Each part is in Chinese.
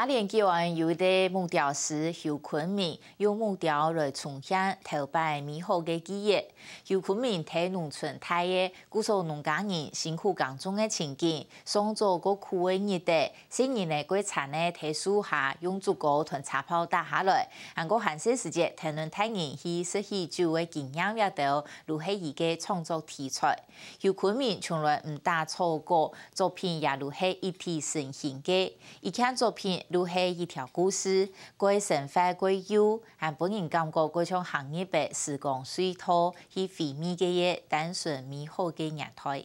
花莲县有的木雕师邱坤明用木雕来重现头摆美好的记忆。邱坤明在农村待的古时农家人辛苦耕种的情景，创造个苦的日代，新年的过餐呢，在树下用竹篙同茶泡打下来。韩国寒舍时节，谈论太人去拾起酒的经验阅读，如是一个创作题材。邱坤明从来唔打草稿，作品也如是一体成型的。一看作品。如係一條故事，過神話過幽，還本人感覺嗰種行業嘅時光隧道，係回味嘅嘢，單純美好嘅年代。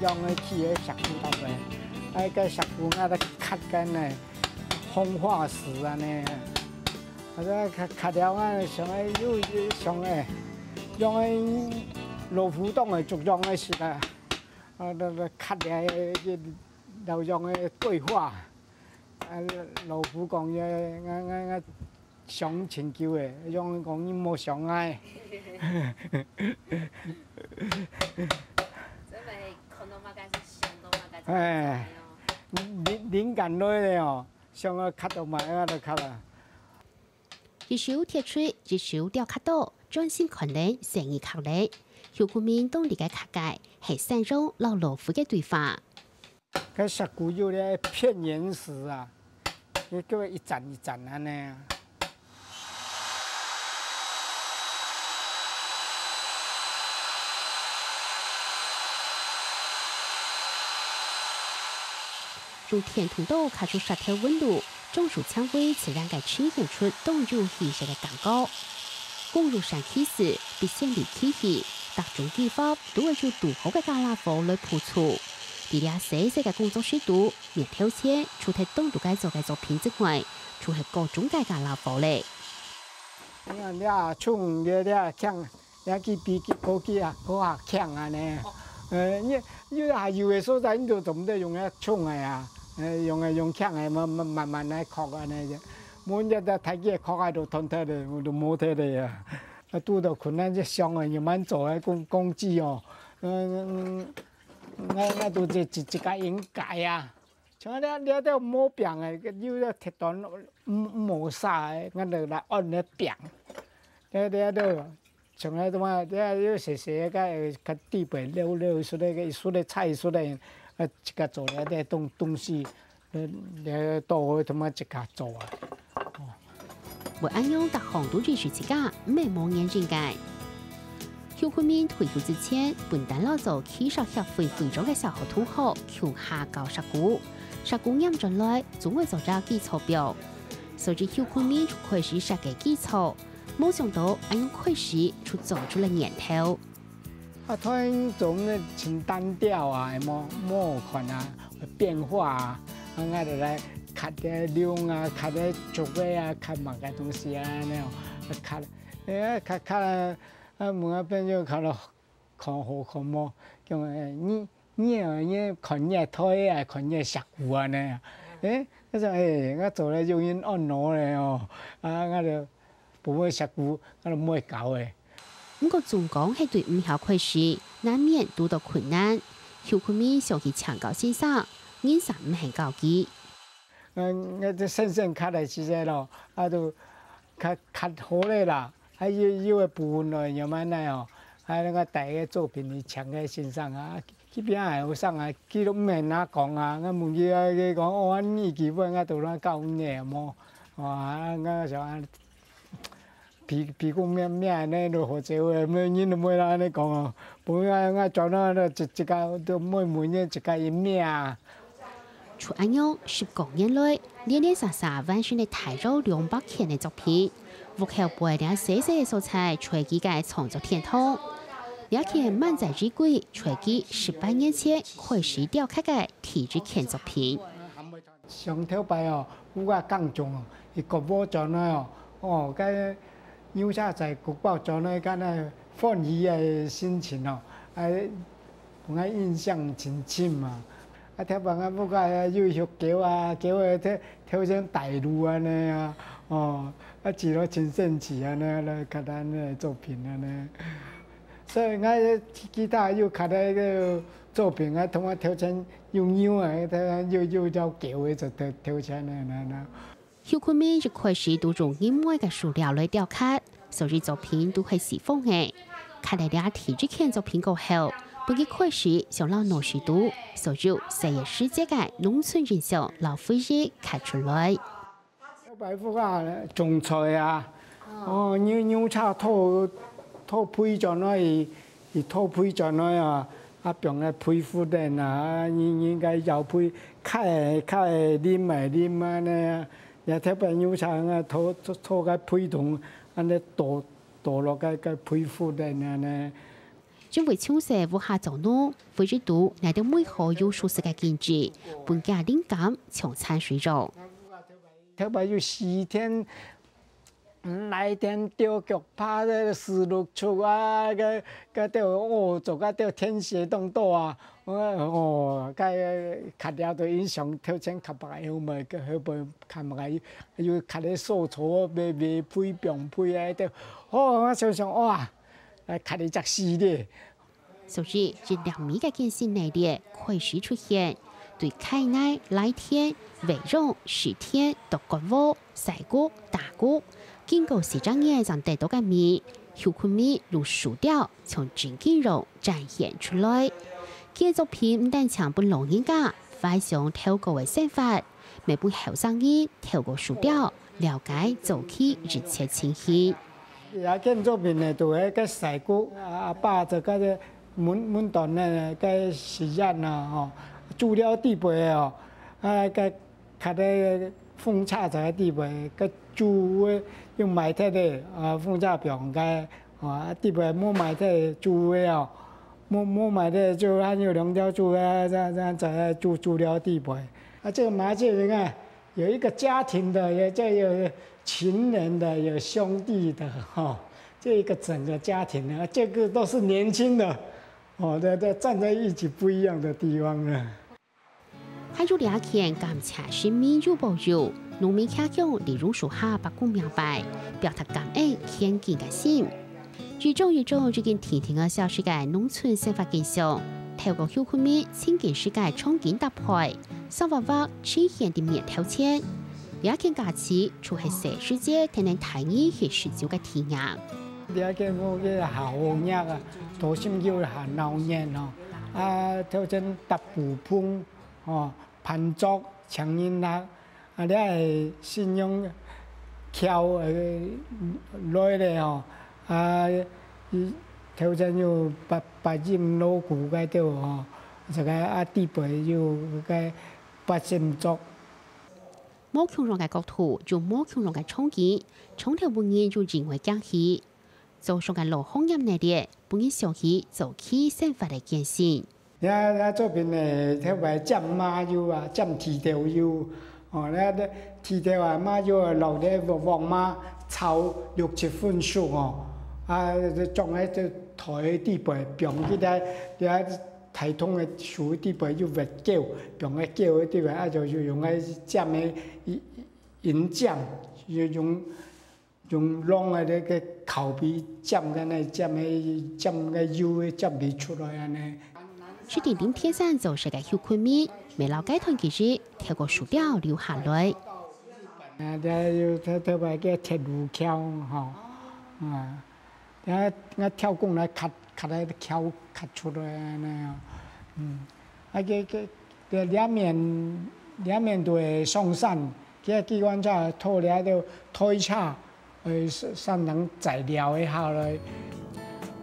用嘅鐵嘅石鼓度嘅，個石鼓啊，都刻緊嘅風化石啊呢。或者刻了啊，上個上個用個老虎洞嘅竹樣嘅石啊，都刻了就用個對話，老虎講嘅上千球嘅，用講你冇上愛。哎，靈感來了哦，上個刻到埋啊都刻啦。一手鐵錘，一手雕刻刀，專心訓練成意刻咧。邱坤明當地嘅刻界係山肉老老虎嘅對話。個石鼓有咧片岩石啊，你叫一盞一盞安尼啊。用田土豆刻出石頭溫度。種樹羼會自然嘅呈現出動物氣息嘅感覺。公路上起時，必先離起時，特種技法都會用獨好嘅加拉貨來鋪出。啲啲細細嘅工作室度，面挑車，除係當度嘅做嘅作品之外，仲係各種嘅加拉貨咧。你啊，衝你強，你佢比嗰啲啊，嗰下強啊呢？你下游嘅所在，你就唔得用一衝嘅啊。用槍係慢慢嚟刻啊呢啫，每日都睇見刻喺度吞睇咧，我都冇睇咧啊！拄到困難就上啊，要慢做啊，工資哦，我都一個應該啊，像你都冇病嘅，有啲鐵斷冇沙嘅，我哋嚟按你病，你都從來都話，你有時個地板溜出來個，出來菜出來。一個做咧啲東西，你多他媽一個做啊！為安樣特行都支持自家，唔係冇眼睛嘅。邱坤明退休之前，本單老做技術協會會長嘅小學同學，橋下教石鼓，石鼓驗進來，總會做咗基礎表。隨住邱坤明開始設計基礎，冇想到安樣開始出做出了年頭。突然種嘅真單調啊，冇看啊變化啊，我哋嚟刻啲龍啊，刻啲竹啊，刻乜嘅東西啊，呢刻刻每一邊就刻到看好看冇，叫你看嘢推啊，看嘢石鼓啊呢，嗰陣我做咧用因按攞咧哦，我就不會石鼓，我就唔會搞嘅。不過總講係對唔曉開始，難免遇到困難。邱坤明想去長教先生，人生唔係高級。我就新刻嚟時啫咯，都刻好咧啦，要嘅部分來慢慢嚟哦。我第一個作品係長嘅先生啊，佢邊係好生啊，佢都唔係哪講啊，我問佢講我呢基本我都攞教嘢麼，哇！我想。譬如咩呢都好少嘅，咩人都冇啦你講啊，本我做到一個都每年一個一咩啊。除安樣10多年來，連連實實完成了大約200件嘅作品，幕後背領細細嘅素材，隨機嘅創作天堂。兩件漫在日歸，隨機18年前開始雕刻嘅體質件作品。上頭擺哦，我講中哦，一個波做呢哦，個。有啥在國寶做呢？個呢歡喜嘅心情哦，我印象真深嘛。聽講不過有學橋啊，橋誒跳上大路啊呢啊，哦，啊，只了真神奇啊，那看咱的作品啊呢。所以我其他又看那个作品啊，同我跳成样啊，他又叫桥的就跳成那。邱坤明一开始都用音乐嘅塑料来雕刻，所以作品都係時風嘅。看嚟俩提這件作品過後，不一開始想讓農事都所有世界世界嘅農村人像老灰日看出來。白富啊，種菜啊，牛叉土配咗來，伊土配咗來啊，啊用來配fru的啊，應該要配開啉啊呢。也特別牛叉啊，土個配同，安尼倒落個配fru的呢。因為從細無下做農，灰日都嚟到每號有舒適嘅經濟，本家靈感從產水咗。特別有4天，來天釣腳拍的4、6處啊，個做個天蛇動作啊，看了都印象跳成較白有咪，個後背看埋又看啲掃草未配병配啊，都我想想哇，看得真犀利。所以，這兩米嘅健身內力開始出現，對開奶、來天、圍肉、時天、獨角窩、細骨、大骨，經過4張嘢就得到嘅面，邱坤明用塑料從真肌肉展現出來。佢作品唔單搶本老人家，反想透過嘅生活，每本後生人透過塑料了解早期日切情形。也件作品呢，就係個細骨，阿爸就嗰個滿段呢個時間啊，吼，煮了地背哦，啊個睇啲風叉在地背，個煮用埋汰的啊風叉병個啊地背冇埋汰煮的哦。冇買的就還有2條柱啊，在煮了地背。啊，這個麻雀你看，有一個家庭的，有情人的，有兄弟的，這一個整個家庭的，這個都是年輕的，都站在一起不一樣的地方了。還有兩件感謝生命有保佑，農民家鄉例如樹下把古明白，表達感恩獻敬嘅心。越種這件甜甜嘅小世界農村生活現象，透過邱坤明親近世界創建搭配，生活化呈現啲面挑戰。兩件假期除係世世界才能體驗係十足嘅體驗。兩件我嘅好嘢啊，多心叫下鬧嘢咯，啊挑戰搭布棚，攀竹長音啦，啊你係信用橋來咧哦。啊，挑戰要把音攞鼓個掉哦，這個啊地背要個把音作。冇強人嘅國土，就冇強人嘅創建，從頭本人就認為驚喜。做上嘅老紅音內啲，本人想起早期生活嘅艱辛。你作品呢，特別浸馬油啊，浸蹄條油，你蹄條啊馬油啊落啲黃馬炒6、7分熟哦。啊，種喺隻台地背，병起來，你台通嘅樹地背要越攪，병嘅攪嘅地背，啊就用喺浸嘅銀醬，用long嘅個口鼻浸嘅呢，浸嘅油嘅浸唔出來啊呢。是點天山做世界邱坤明，未老街團其實透過塑料留下來。啊，你要特別嘅鐵路橋吼，啊。我跳工來卡喺橋卡出來呢，個兩面都係上山，個機關車拖嚟就推車，上能材料嘅下來。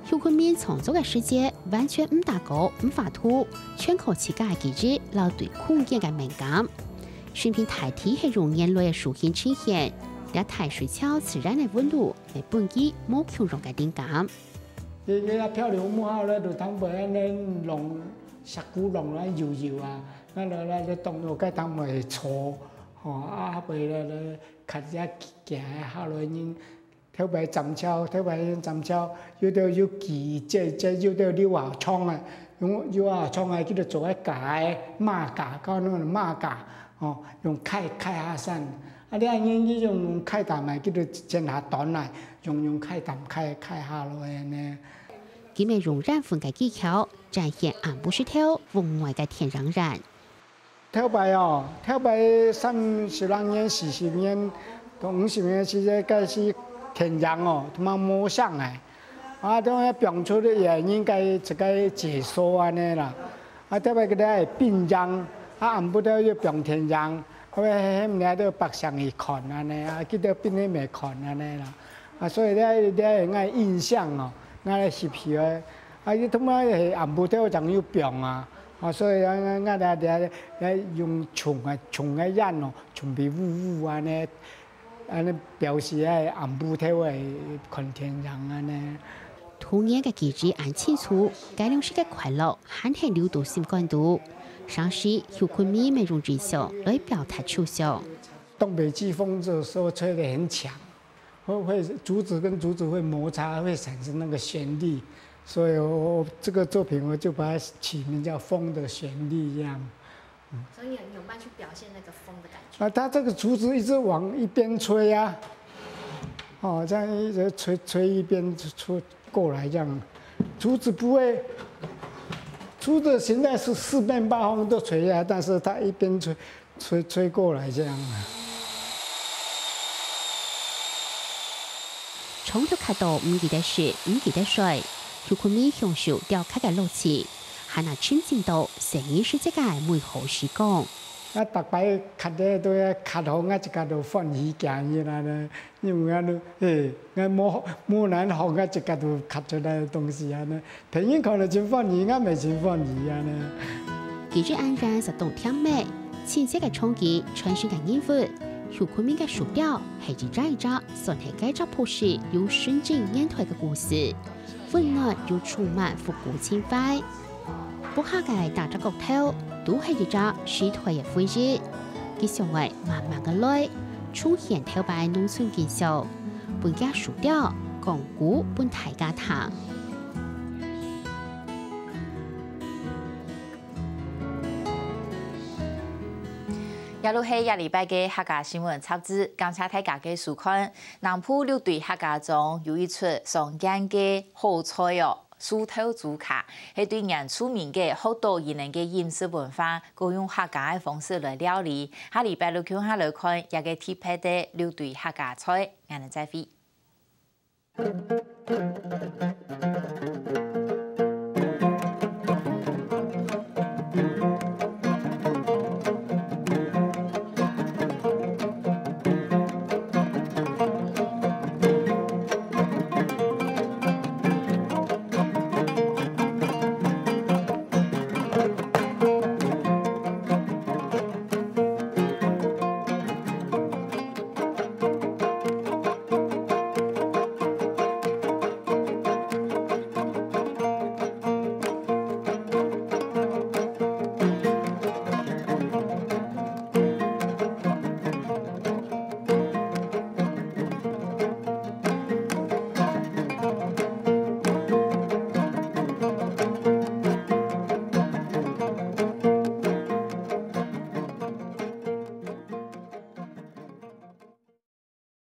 邱坤明創作嘅世界完全唔打鼓唔發土，全靠自家嘅技術，留對空間嘅敏感。選品大體係用眼淚嘅屬性呈現。也太水巧自然嘅溫度，係本地冇強容嘅靈感。你漂流木好咧，就當俾人弄石鼓弄來搖搖啊，你當到個當咪錯，啊俾咧卡一行下來人，特別站橋，有啲要記，即有啲溜下窗啊，用溜下窗啊，叫做做一架馬架，講嗰個馬架，用開下山。啊，你安尼用开淡的，叫做煎下端来，用开淡开下落安尼。佢咪用染粉嘅技巧，展現安布石頭風味嘅天然染。跳白哦，跳白30年、40年、50年是个该是天然哦，他妈磨上来，啊，等下变出的也应该一个解说安尼啦。啊，跳白个咧变样，啊，安不得要变天然，啊，迄么都白上一看安尼啊，记得变咧未看安尼啦。啊，所以咧爱印象哦，爱翕翕个，啊，伊他妈是安不得怎样变啊？啊，所以俺用虫个染哦，虫皮雾安尼，安尼表示迄红布头个看天然安尼。土年嘅機制按清楚，改良式嘅快樂，限係流動性感度。上時有昆明美容技術來表達抽象。東北季風這時候吹得很強，會竹子跟竹子會摩擦，會產生那個旋律。所以我這個作品我就把它起名叫《風的旋律》一樣。所以你有辦法去表現那個風的感覺。啊，它這個竹子一直往一邊吹啊，哦，這樣一直吹一邊吹過來，這樣竹子不會，竹子現在是四面八方都吹啊，但是它一邊吹過來這樣啊。從頭看到唔記得水，唔記得水。有昆明享受雕刻嘅樂趣，還那親近到成意世界嘅美好時光。啊，逐擺刻咧都要刻好，我一家都歡喜行去啦咧，因為我冇難學，我一家都刻出來嘅東西啊咧，朋友看了真歡喜，我咪真歡喜啊咧。記住安然實動聽美，親切嘅衝擊，傳承嘅音符。有昆明嘅手錶係一張一張，算係改造樸實又純正年代嘅故事。溫暖又充滿復古情懷，不下嘅打隻骨頭，都係一隻時代嘅回憶。佢上為慢慢嘅來，出現頭擺農村建設，本家樹雕，講古本大家堂。一路係下禮拜嘅客家新聞插紙，感謝大家嘅收看。南埔6隊客家中有一出常見嘅好菜哦，酥頭豬腳，係對人出名嘅好多異人嘅飲食文化，佢用客家嘅方式來料理。下禮拜六叫下來看，一個特別嘅6隊客家菜，我哋再會。